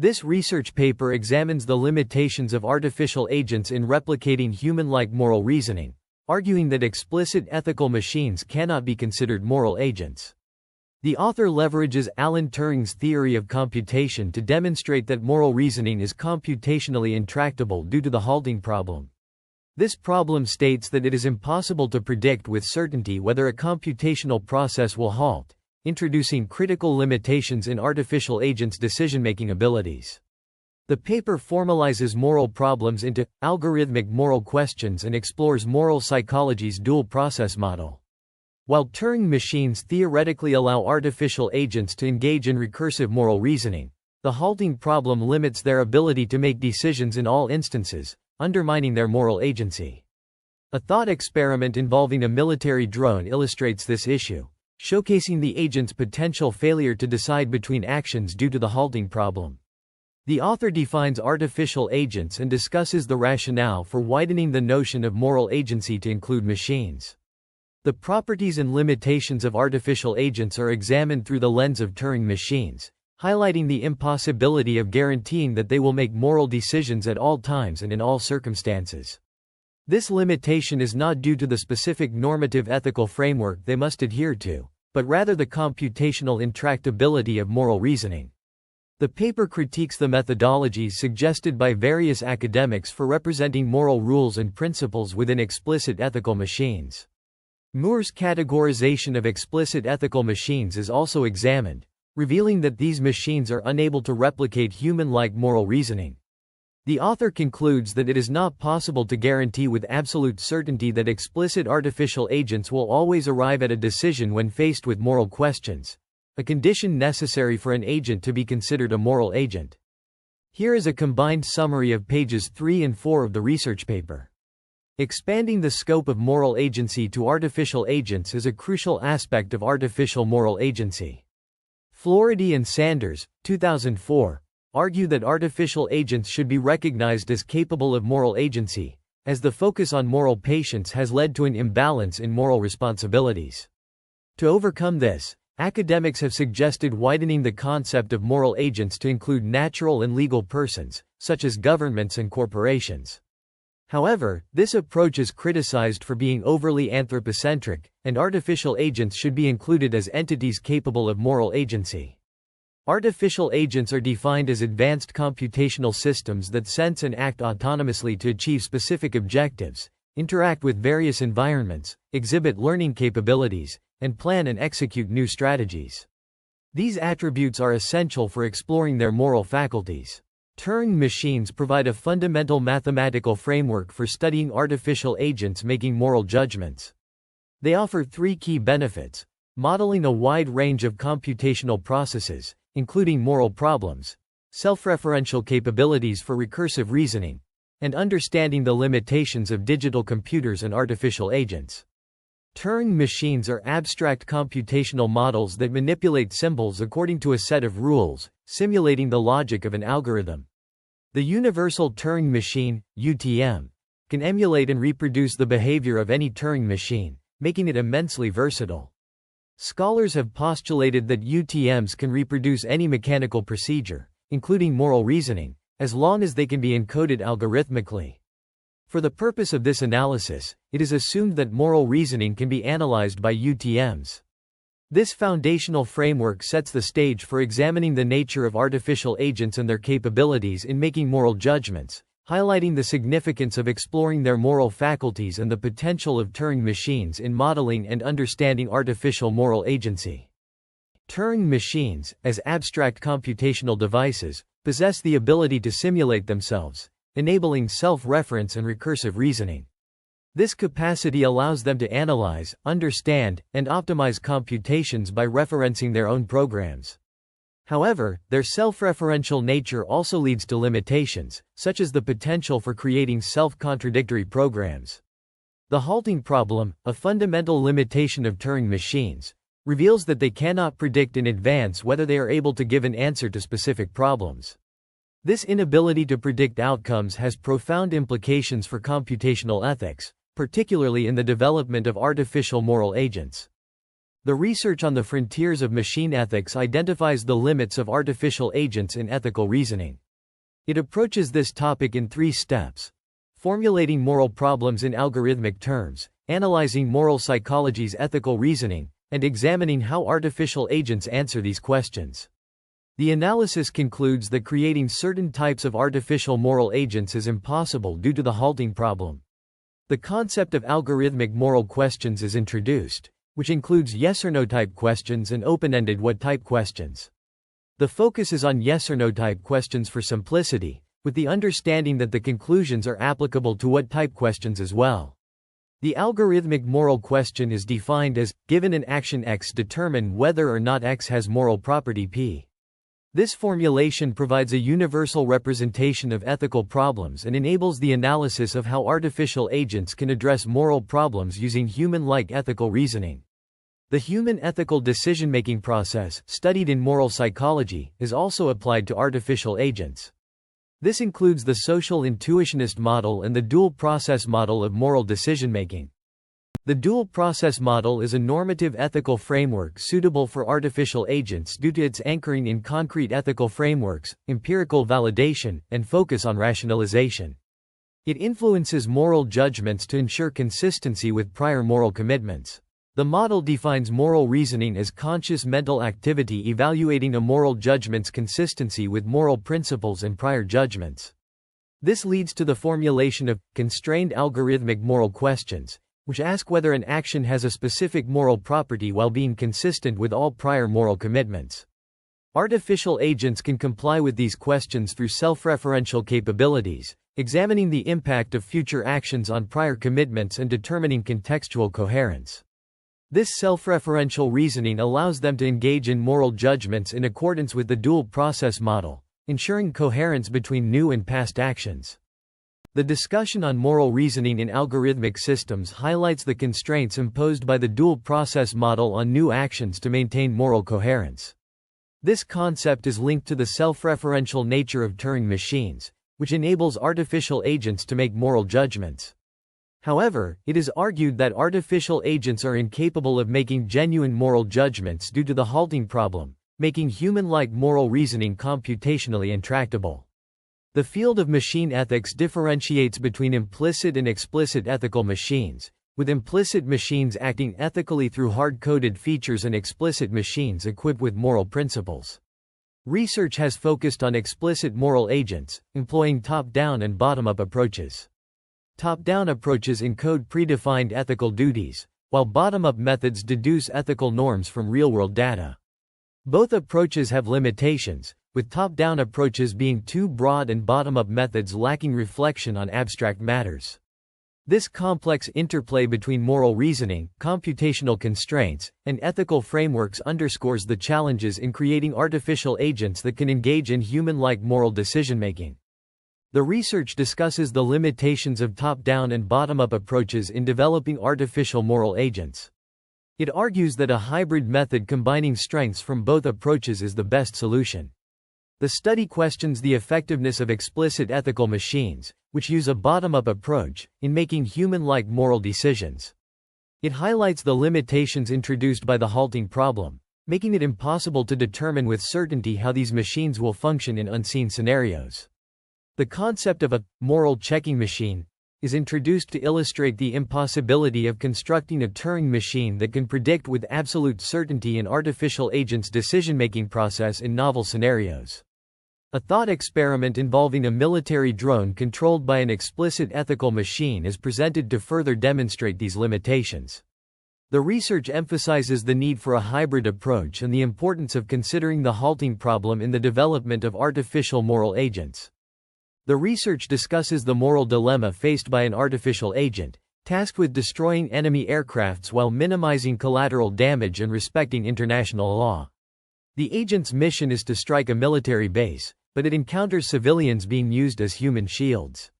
This research paper examines the limitations of artificial agents in replicating human-like moral reasoning, arguing that explicit ethical machines cannot be considered moral agents. The author leverages Alan Turing's theory of computation to demonstrate that moral reasoning is computationally intractable due to the halting problem. This problem states that it is impossible to predict with certainty whether a computational process will halt, introducing critical limitations in artificial agents' decision-making abilities. The paper formalizes moral problems into algorithmic moral questions and explores moral psychology's dual process model. While Turing machines theoretically allow artificial agents to engage in recursive moral reasoning, the halting problem limits their ability to make decisions in all instances, undermining their moral agency. A thought experiment involving a military drone illustrates this issue, showcasing the agent's potential failure to decide between actions due to the halting problem. The author defines artificial agents and discusses the rationale for widening the notion of moral agency to include machines. The properties and limitations of artificial agents are examined through the lens of Turing machines, highlighting the impossibility of guaranteeing that they will make moral decisions at all times and in all circumstances. This limitation is not due to the specific normative ethical framework they must adhere to, but rather the computational intractability of moral reasoning. The paper critiques the methodologies suggested by various academics for representing moral rules and principles within explicit ethical machines. Moore's categorization of explicit ethical machines is also examined, revealing that these machines are unable to replicate human-like moral reasoning. The author concludes that it is not possible to guarantee with absolute certainty that explicit artificial agents will always arrive at a decision when faced with moral questions, a condition necessary for an agent to be considered a moral agent. Here is a combined summary of pages 3 and 4 of the research paper. Expanding the scope of moral agency to artificial agents is a crucial aspect of artificial moral agency. Floridi and Sanders, 2004, argue that artificial agents should be recognized as capable of moral agency, as the focus on moral patience has led to an imbalance in moral responsibilities. To overcome this, academics have suggested widening the concept of moral agents to include natural and legal persons, such as governments and corporations. However, this approach is criticized for being overly anthropocentric, and artificial agents should be included as entities capable of moral agency. Artificial agents are defined as advanced computational systems that sense and act autonomously to achieve specific objectives, interact with various environments, exhibit learning capabilities, and plan and execute new strategies. These attributes are essential for exploring their moral faculties. Turing machines provide a fundamental mathematical framework for studying artificial agents making moral judgments. They offer three key benefits: modeling a wide range of computational processes, including moral problems, self-referential capabilities for recursive reasoning, and understanding the limitations of digital computers and artificial agents. Turing machines are abstract computational models that manipulate symbols according to a set of rules, simulating the logic of an algorithm. The Universal Turing Machine, UTM, can emulate and reproduce the behavior of any Turing machine, making it immensely versatile. Scholars have postulated that UTMs can reproduce any mechanical procedure, including moral reasoning, as long as they can be encoded algorithmically. For the purpose of this analysis, it is assumed that moral reasoning can be analyzed by UTMs. This foundational framework sets the stage for examining the nature of artificial agents and their capabilities in making moral judgments, highlighting the significance of exploring their moral faculties and the potential of Turing machines in modeling and understanding artificial moral agency. Turing machines, as abstract computational devices, possess the ability to simulate themselves, enabling self-reference and recursive reasoning. This capacity allows them to analyze, understand, and optimize computations by referencing their own programs. However, their self-referential nature also leads to limitations, such as the potential for creating self-contradictory programs. The halting problem, a fundamental limitation of Turing machines, reveals that they cannot predict in advance whether they are able to give an answer to specific problems. This inability to predict outcomes has profound implications for computational ethics, particularly in the development of artificial moral agents. The research on the frontiers of machine ethics identifies the limits of artificial agents in ethical reasoning. It approaches this topic in 3 steps: formulating moral problems in algorithmic terms, analyzing moral psychology's ethical reasoning, and examining how artificial agents answer these questions. The analysis concludes that creating certain types of artificial moral agents is impossible due to the halting problem. The concept of algorithmic moral questions is introduced, which includes yes or no type questions and open-ended what type questions. The focus is on yes or no type questions for simplicity, with the understanding that the conclusions are applicable to what type questions as well. The algorithmic moral question is defined as, given an action X, determine whether or not X has moral property P. This formulation provides a universal representation of ethical problems and enables the analysis of how artificial agents can address moral problems using human-like ethical reasoning. The human ethical decision-making process, studied in moral psychology, is also applied to artificial agents. This includes the social intuitionist model and the dual process model of moral decision-making. The dual process model is a normative ethical framework suitable for artificial agents due to its anchoring in concrete ethical frameworks, empirical validation, and focus on rationalization. It influences moral judgments to ensure consistency with prior moral commitments. The model defines moral reasoning as conscious mental activity evaluating a moral judgment's consistency with moral principles and prior judgments. This leads to the formulation of constrained algorithmic moral questions, which ask whether an action has a specific moral property while being consistent with all prior moral commitments. Artificial agents can comply with these questions through self-referential capabilities, examining the impact of future actions on prior commitments and determining contextual coherence. This self-referential reasoning allows them to engage in moral judgments in accordance with the dual process model, ensuring coherence between new and past actions. The discussion on moral reasoning in algorithmic systems highlights the constraints imposed by the dual process model on new actions to maintain moral coherence. This concept is linked to the self-referential nature of Turing machines, which enables artificial agents to make moral judgments. However, it is argued that artificial agents are incapable of making genuine moral judgments due to the halting problem, making human-like moral reasoning computationally intractable. The field of machine ethics differentiates between implicit and explicit ethical machines, with implicit machines acting ethically through hard-coded features and explicit machines equipped with moral principles. Research has focused on explicit moral agents, employing top-down and bottom-up approaches. Top-down approaches encode predefined ethical duties, while bottom-up methods deduce ethical norms from real-world data. Both approaches have limitations, with top-down approaches being too broad and bottom-up methods lacking reflection on abstract matters. This complex interplay between moral reasoning, computational constraints, and ethical frameworks underscores the challenges in creating artificial agents that can engage in human-like moral decision-making. The research discusses the limitations of top-down and bottom-up approaches in developing artificial moral agents. It argues that a hybrid method combining strengths from both approaches is the best solution. The study questions the effectiveness of explicit ethical machines, which use a bottom-up approach, in making human-like moral decisions. It highlights the limitations introduced by the halting problem, making it impossible to determine with certainty how these machines will function in unseen scenarios. The concept of a moral checking machine is introduced to illustrate the impossibility of constructing a Turing machine that can predict with absolute certainty an artificial agent's decision-making process in novel scenarios. A thought experiment involving a military drone controlled by an explicit ethical machine is presented to further demonstrate these limitations. The research emphasizes the need for a hybrid approach and the importance of considering the halting problem in the development of artificial moral agents. The research discusses the moral dilemma faced by an artificial agent, tasked with destroying enemy aircrafts while minimizing collateral damage and respecting international law. The agent's mission is to strike a military base, but it encounters civilians being used as human shields.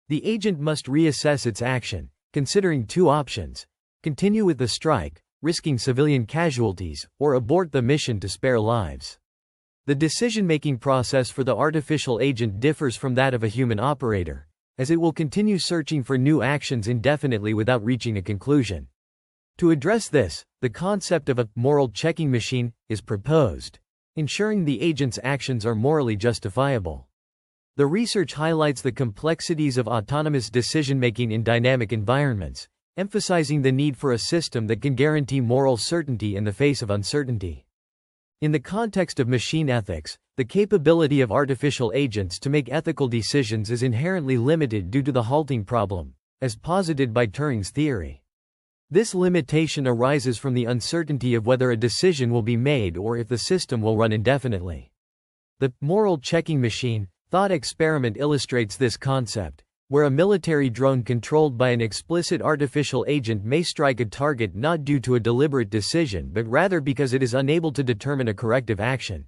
The agent must reassess its action, considering 2 options: continue with the strike, risking civilian casualties, or abort the mission to spare lives. The decision-making process for the artificial agent differs from that of a human operator, as it will continue searching for new actions indefinitely without reaching a conclusion. To address this, the concept of a moral checking machine is proposed, ensuring the agent's actions are morally justifiable. The research highlights the complexities of autonomous decision-making in dynamic environments, emphasizing the need for a system that can guarantee moral certainty in the face of uncertainty. In the context of machine ethics, the capability of artificial agents to make ethical decisions is inherently limited due to the halting problem, as posited by Turing's theory. This limitation arises from the uncertainty of whether a decision will be made or if the system will run indefinitely. The moral checking machine thought experiment illustrates this concept, where a military drone controlled by an explicit artificial agent may strike a target not due to a deliberate decision but rather because it is unable to determine a corrective action.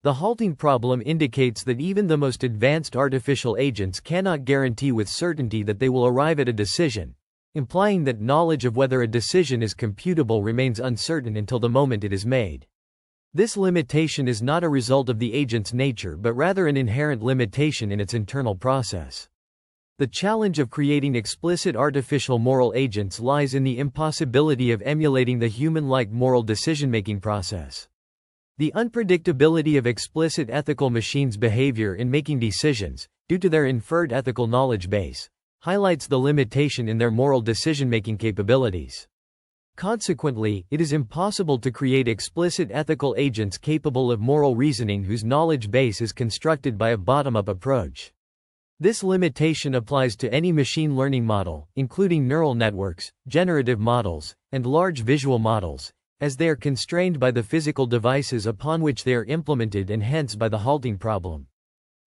The halting problem indicates that even the most advanced artificial agents cannot guarantee with certainty that they will arrive at a decision, implying that knowledge of whether a decision is computable remains uncertain until the moment it is made. This limitation is not a result of the agent's nature but rather an inherent limitation in its internal process. The challenge of creating explicit artificial moral agents lies in the impossibility of emulating the human-like moral decision-making process. The unpredictability of explicit ethical machines' behavior in making decisions, due to their inferred ethical knowledge base, highlights the limitation in their moral decision-making capabilities. Consequently, it is impossible to create explicit ethical agents capable of moral reasoning whose knowledge base is constructed by a bottom-up approach. This limitation applies to any machine learning model, including neural networks, generative models, and large visual models, as they are constrained by the physical devices upon which they are implemented and hence by the halting problem.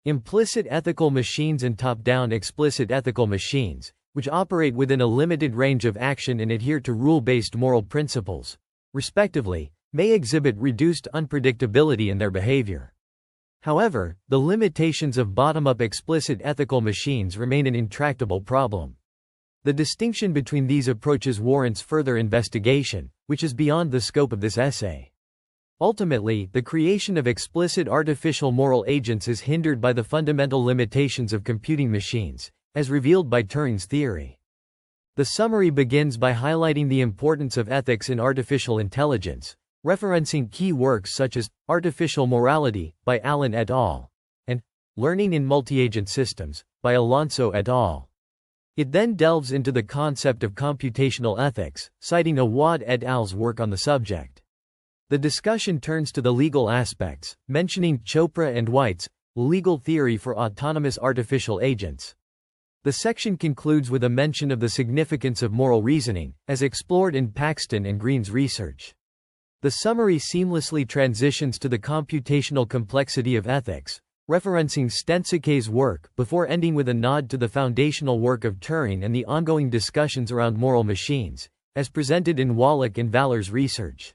Implicit ethical machines and top-down explicit ethical machines, which operate within a limited range of action and adhere to rule-based moral principles, respectively, may exhibit reduced unpredictability in their behavior. However, the limitations of bottom-up explicit ethical machines remain an intractable problem. The distinction between these approaches warrants further investigation, which is beyond the scope of this essay. Ultimately, the creation of explicit artificial moral agents is hindered by the fundamental limitations of computing machines, as revealed by Turing's theory. The summary begins by highlighting the importance of ethics in artificial intelligence, referencing key works such as Artificial Morality, by Alan et al., and Learning in Multi-Agent Systems, by Alonso et al. It then delves into the concept of computational ethics, citing Awad et al.'s work on the subject. The discussion turns to the legal aspects, mentioning Chopra and White's legal theory for autonomous artificial agents. The section concludes with a mention of the significance of moral reasoning, as explored in Paxton and Green's research. The summary seamlessly transitions to the computational complexity of ethics, referencing Stensike's work, before ending with a nod to the foundational work of Turing and the ongoing discussions around moral machines, as presented in Wallach and Valler's research.